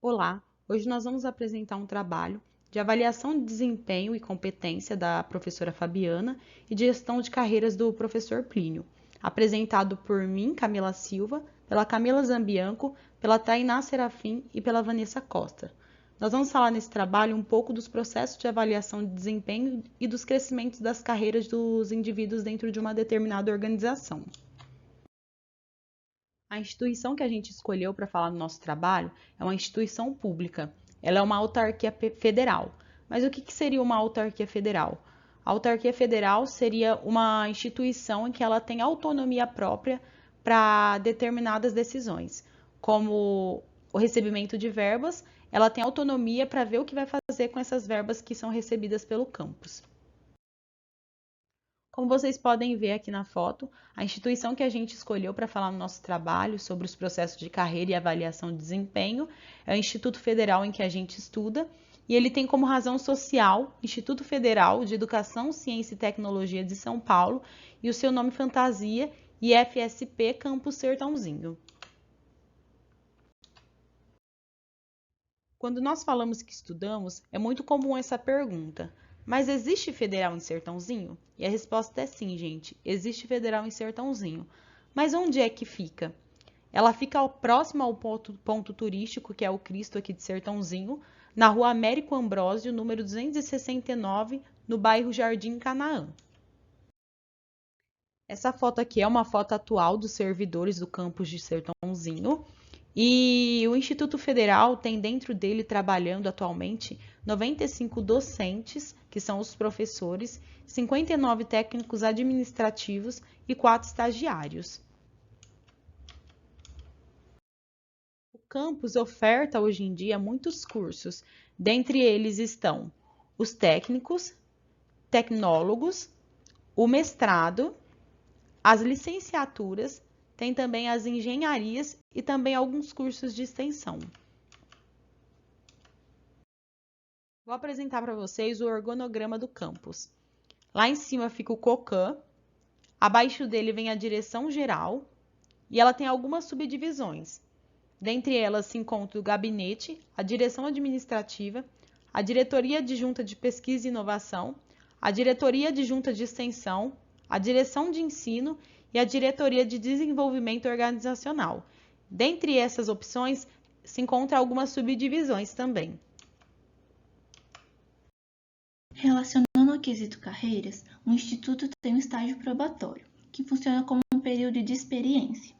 Olá, hoje nós vamos apresentar um trabalho de avaliação de desempenho e competência da professora Fabiana e de gestão de carreiras do professor Plínio, apresentado por mim, Camila Silva, pela Camila Zambianco, pela Tainá Serafim e pela Vanessa Costa. Nós vamos falar nesse trabalho um pouco dos processos de avaliação de desempenho e dos crescimentos das carreiras dos indivíduos dentro de uma determinada organização. A instituição que a gente escolheu para falar no nosso trabalho é uma instituição pública. Ela é uma autarquia federal. Mas o que seria uma autarquia federal? A autarquia federal seria uma instituição em que ela tem autonomia própria para determinadas decisões, como o recebimento de verbas, ela tem autonomia para ver o que vai fazer com essas verbas que são recebidas pelo campus. Como vocês podem ver aqui na foto, a instituição que a gente escolheu para falar no nosso trabalho sobre os processos de carreira e avaliação de desempenho é o Instituto Federal em que a gente estuda, e ele tem como razão social Instituto Federal de Educação, Ciência e Tecnologia de São Paulo e o seu nome fantasia IFSP Campus Sertãozinho. Quando nós falamos que estudamos, é muito comum essa pergunta. Mas existe federal em Sertãozinho? E a resposta é sim, gente. Existe federal em Sertãozinho. Mas onde é que fica? Ela fica próxima ao ponto turístico, que é o Cristo aqui de Sertãozinho, na rua Américo Ambrósio, número 269, no bairro Jardim Canaã. Essa foto aqui é uma foto atual dos servidores do campus de Sertãozinho. E o Instituto Federal tem dentro dele trabalhando atualmente 95 docentes, que são os professores, 59 técnicos administrativos e 4 estagiários. O campus oferta hoje em dia muitos cursos, dentre eles estão os técnicos, tecnólogos, o mestrado, as licenciaturas, tem também as engenharias e também alguns cursos de extensão. Vou apresentar para vocês o organograma do campus. Lá em cima fica o COCAN, abaixo dele vem a direção geral e ela tem algumas subdivisões. Dentre elas se encontra o gabinete, a direção administrativa, a diretoria adjunta de pesquisa e inovação, a diretoria adjunta de extensão, a direção de ensino e a diretoria de desenvolvimento organizacional. Dentre essas opções se encontram algumas subdivisões também. Relacionando ao quesito carreiras, o Instituto tem um estágio probatório, que funciona como um período de experiência,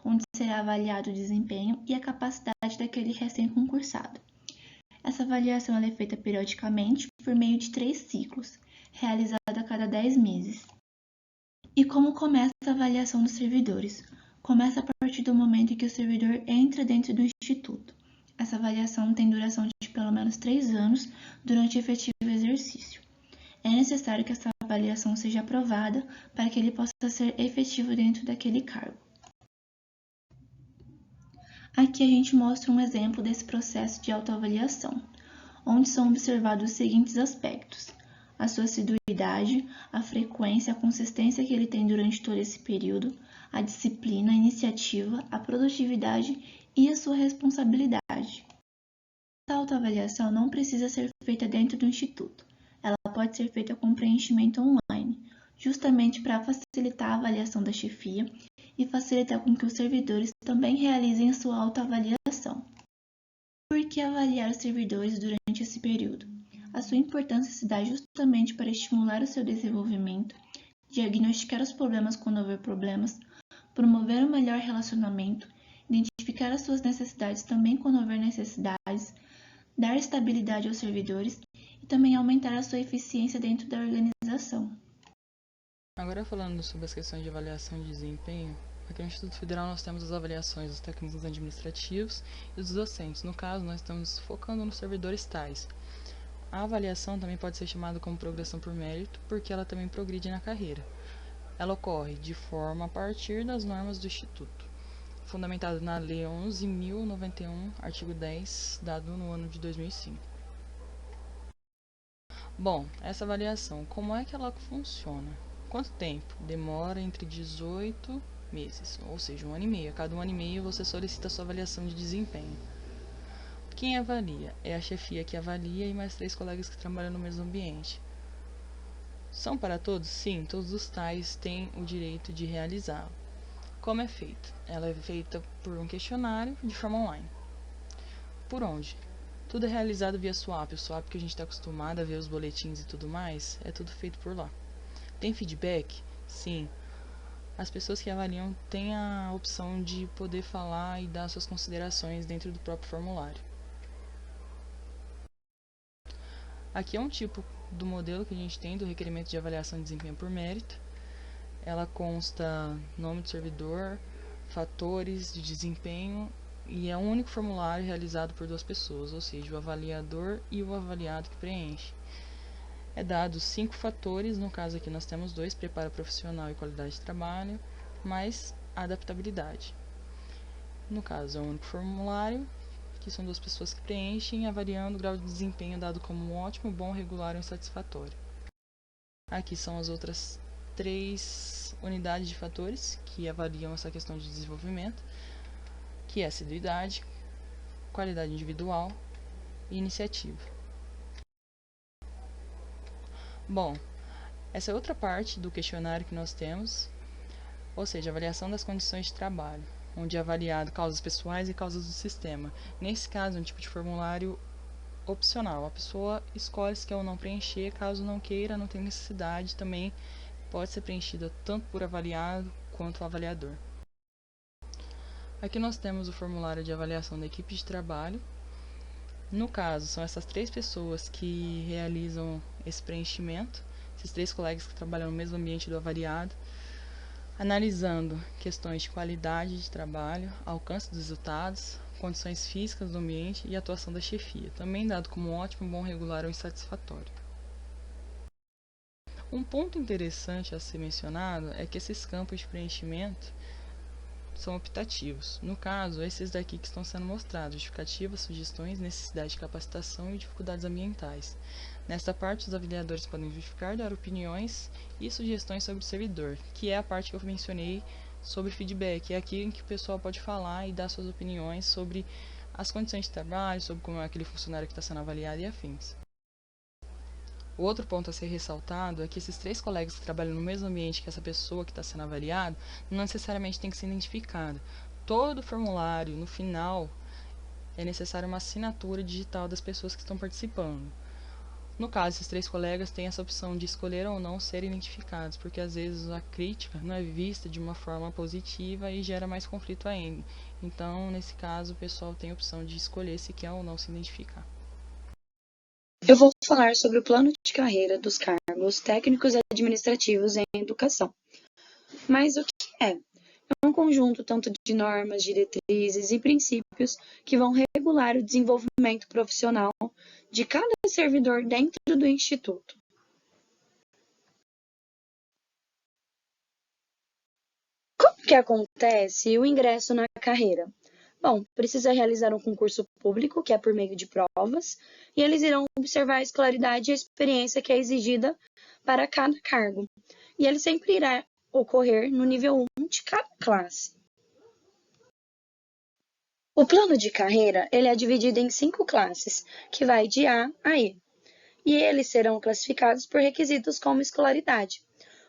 onde será avaliado o desempenho e a capacidade daquele recém-concursado. Essa avaliação é feita periodicamente por meio de 3 ciclos, realizada a cada 10 meses. E como começa a avaliação dos servidores? Começa a partir do momento em que o servidor entra dentro do Instituto. Essa avaliação tem duração de pelo menos 3 anos durante o efetivo exercício. É necessário que essa avaliação seja aprovada para que ele possa ser efetivo dentro daquele cargo. Aqui a gente mostra um exemplo desse processo de autoavaliação, onde são observados os seguintes aspectos: a sua assiduidade, a frequência, a consistência que ele tem durante todo esse período, a disciplina, a iniciativa, a produtividade e a sua responsabilidade. Essa autoavaliação não precisa ser feita dentro do instituto. Ela pode ser feita com preenchimento online, justamente para facilitar a avaliação da chefia e facilitar com que os servidores também realizem a sua autoavaliação. Por que avaliar os servidores durante esse período? A sua importância se dá justamente para estimular o seu desenvolvimento, diagnosticar os problemas quando houver problemas, promover um melhor relacionamento, identificar as suas necessidades também quando houver necessidades, dar estabilidade aos servidores e também aumentar a sua eficiência dentro da organização. Agora falando sobre as questões de avaliação de desempenho, aqui no Instituto Federal nós temos as avaliações dos técnicos administrativos e dos docentes. No caso, nós estamos focando nos servidores tais. A avaliação também pode ser chamada como progressão por mérito, porque ela também progride na carreira. Ela ocorre de forma a partir das normas do Instituto, fundamentada na Lei 11.091, artigo 10, dado no ano de 2005. Bom, essa avaliação, como é que ela funciona? Quanto tempo? Demora entre 18 meses, ou seja, 1 ano e meio. A cada 1 ano e meio você solicita a sua avaliação de desempenho. Quem avalia? É a chefia que avalia e mais 3 colegas que trabalham no mesmo ambiente. São para todos? Sim, todos os tais têm o direito de realizá-la. Como é feita? Ela é feita por um questionário de forma online. Por onde? Tudo é realizado via Swap. O Swap que a gente está acostumado a ver os boletins e tudo mais, é tudo feito por lá. Tem feedback? Sim. As pessoas que avaliam têm a opção de poder falar e dar suas considerações dentro do próprio formulário. Aqui é um tipo do modelo que a gente tem do requerimento de avaliação de desempenho por mérito. Ela consta nome do servidor, fatores de desempenho e é um único formulário realizado por 2 pessoas, ou seja, o avaliador e o avaliado que preenche. É dado 5 fatores, no caso aqui nós temos 2, preparo profissional e qualidade de trabalho, mais adaptabilidade. No caso é um único formulário, que são 2 pessoas que preenchem, avaliando o grau de desempenho dado como ótimo, bom, regular ou insatisfatório. Aqui são as outras 3 unidades de fatores que avaliam essa questão de desenvolvimento, que é assiduidade, qualidade individual e iniciativa. Bom, essa é outra parte do questionário que nós temos, ou seja, avaliação das condições de trabalho, onde é avaliado causas pessoais e causas do sistema. Nesse caso, é um tipo de formulário opcional. A pessoa escolhe se quer ou não preencher, caso não queira, não tem necessidade, também pode ser preenchida tanto por avaliado quanto avaliador. Aqui nós temos o formulário de avaliação da equipe de trabalho. No caso, são essas 3 pessoas que realizam esse preenchimento, esses 3 colegas que trabalham no mesmo ambiente do avaliado, analisando questões de qualidade de trabalho, alcance dos resultados, condições físicas do ambiente e atuação da chefia, também dado como ótimo, bom, regular ou insatisfatório. Um ponto interessante a ser mencionado é que esses campos de preenchimento são optativos. No caso, esses daqui que estão sendo mostrados, justificativas, sugestões, necessidade de capacitação e dificuldades ambientais. Nesta parte, os avaliadores podem justificar, dar opiniões e sugestões sobre o servidor, que é a parte que eu mencionei sobre feedback. É aqui em que o pessoal pode falar e dar suas opiniões sobre as condições de trabalho, sobre como é aquele funcionário que está sendo avaliado e afins. O outro ponto a ser ressaltado é que esses 3 colegas que trabalham no mesmo ambiente que essa pessoa que está sendo avaliada, não necessariamente tem que ser identificada. Todo formulário, no final, é necessário uma assinatura digital das pessoas que estão participando. No caso, esses 3 colegas têm essa opção de escolher ou não ser identificados, porque às vezes a crítica não é vista de uma forma positiva e gera mais conflito ainda. Então, nesse caso, o pessoal tem a opção de escolher se quer ou não se identificar. Eu vou falar sobre o plano de carreira dos cargos técnicos e administrativos em educação. Mas o que é? É um conjunto tanto de normas, diretrizes e princípios que vão regular o desenvolvimento profissional de cada servidor dentro do Instituto. Como que acontece o ingresso na carreira? Bom, precisa realizar um concurso público, que é por meio de provas, e eles irão observar a escolaridade e a experiência que é exigida para cada cargo. E ele sempre irá ocorrer no nível 1 de cada classe. O plano de carreira ele é dividido em 5 classes, que vai de A a E. E eles serão classificados por requisitos como escolaridade.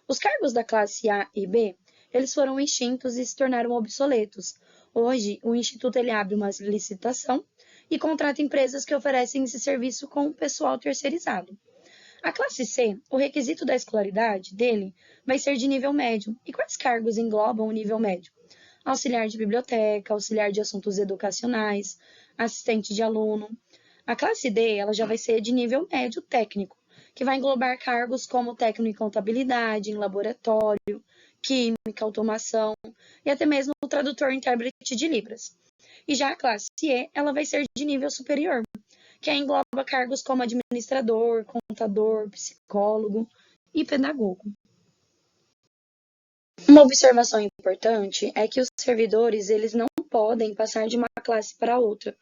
Os cargos da classe A e B, eles foram extintos e se tornaram obsoletos. Hoje, o Instituto ele abre uma licitação e contrata empresas que oferecem esse serviço com o pessoal terceirizado. A classe C, o requisito da escolaridade dele vai ser de nível médio. E quais cargos englobam o nível médio? Auxiliar de biblioteca, auxiliar de assuntos educacionais, assistente de aluno. A classe D ela já vai ser de nível médio técnico, que vai englobar cargos como técnico em contabilidade, em laboratório, química, automação e até mesmo o tradutor e intérprete de Libras. E já a classe E, ela vai ser de nível superior, que engloba cargos como administrador, contador, psicólogo e pedagogo. Uma observação importante é que os servidores eles não podem passar de uma classe para outra.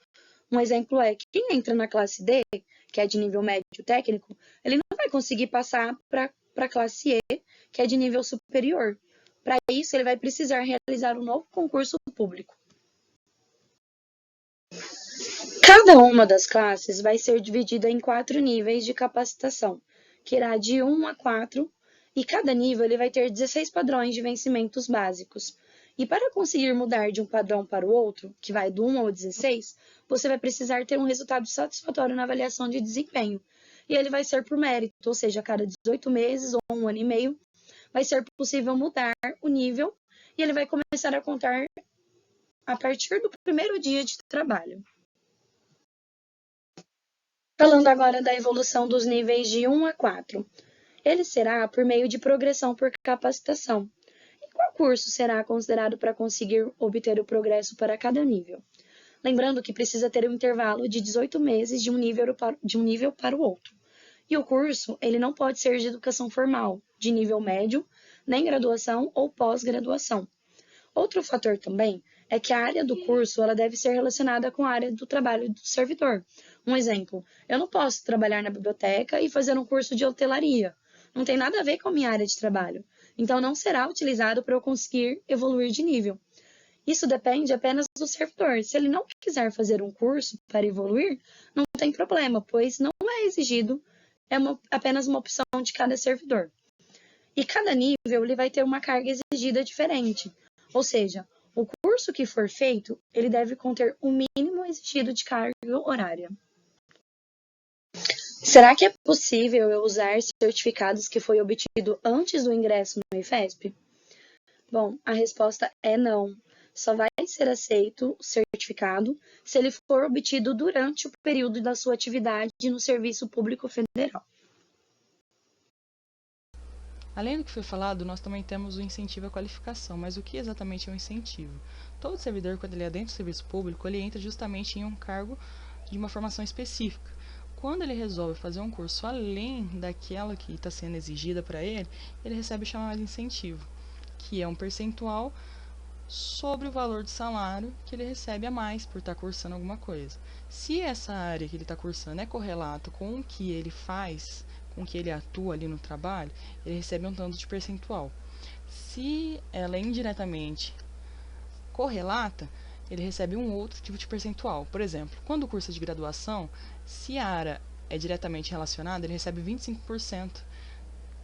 Um exemplo é que quem entra na classe D, que é de nível médio técnico, ele não vai conseguir passar para a classe E, que é de nível superior. Para isso, ele vai precisar realizar um novo concurso público. Cada uma das classes vai ser dividida em 4 níveis de capacitação, que irá de 1 a 4, e cada nível ele vai ter 16 padrões de vencimentos básicos. E para conseguir mudar de um padrão para o outro, que vai do 1 ao 16, você vai precisar ter um resultado satisfatório na avaliação de desempenho. E ele vai ser por mérito, ou seja, a cada 18 meses ou 1 ano e meio, vai ser possível mudar o nível e ele vai começar a contar a partir do primeiro dia de trabalho. Falando agora da evolução dos níveis de 1 a 4. Ele será por meio de progressão por capacitação. E qual curso será considerado para conseguir obter o progresso para cada nível? Lembrando que precisa ter um intervalo de 18 meses de um nível para o outro. E o curso ele não pode ser de educação formal, de nível médio, nem graduação ou pós-graduação. Outro fator também é que a área do curso ela deve ser relacionada com a área do trabalho do servidor. Um exemplo, eu não posso trabalhar na biblioteca e fazer um curso de hotelaria. Não tem nada a ver com a minha área de trabalho. Então, não será utilizado para eu conseguir evoluir de nível. Isso depende apenas do servidor. Se ele não quiser fazer um curso para evoluir, não tem problema, pois não é exigido, apenas uma opção de cada servidor. E cada nível ele vai ter uma carga exigida diferente. Ou seja, o curso que for feito, ele deve conter o mínimo exigido de carga horária. Será que é possível eu usar certificados que foi obtido antes do ingresso no IFESP? Bom, a resposta é não. Só vai ser aceito o certificado se ele for obtido durante o período da sua atividade no Serviço Público Federal. Além do que foi falado, nós também temos o incentivo à qualificação, mas o que exatamente é um incentivo? Todo servidor, quando ele é dentro do serviço público, ele entra justamente em um cargo de uma formação específica. Quando ele resolve fazer um curso além daquela que está sendo exigida para ele, ele recebe o chamado incentivo, que é um percentual sobre o valor de salário que ele recebe a mais por estar cursando alguma coisa. Se essa área que ele está cursando é correlata com o que ele faz, com que ele atua ali no trabalho, ele recebe um tanto de percentual. Se ela é indiretamente correlata, ele recebe um outro tipo de percentual. Por exemplo, quando o curso é de graduação, se a área é diretamente relacionada, ele recebe 25%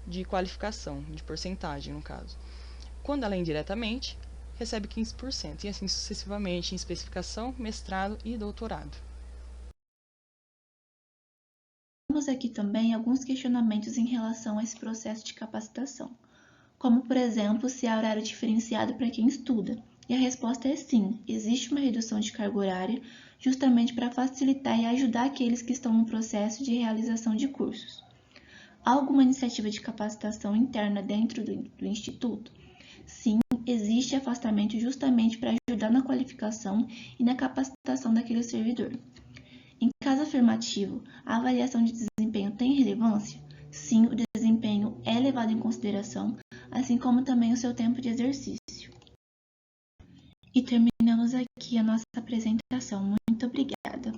de qualificação, de porcentagem no caso. Quando ela é indiretamente, recebe 15%, e assim sucessivamente em especificação, mestrado e doutorado. Temos aqui também alguns questionamentos em relação a esse processo de capacitação, como, por exemplo, se há horário diferenciado para quem estuda. E a resposta é sim, existe uma redução de carga horária justamente para facilitar e ajudar aqueles que estão no processo de realização de cursos. Há alguma iniciativa de capacitação interna dentro do Instituto? Sim, existe afastamento justamente para ajudar na qualificação e na capacitação daquele servidor. Em caso afirmativo, a avaliação de desempenho tem relevância? Sim, o desempenho é levado em consideração, assim como também o seu tempo de exercício. E terminamos aqui a nossa apresentação. Muito obrigada!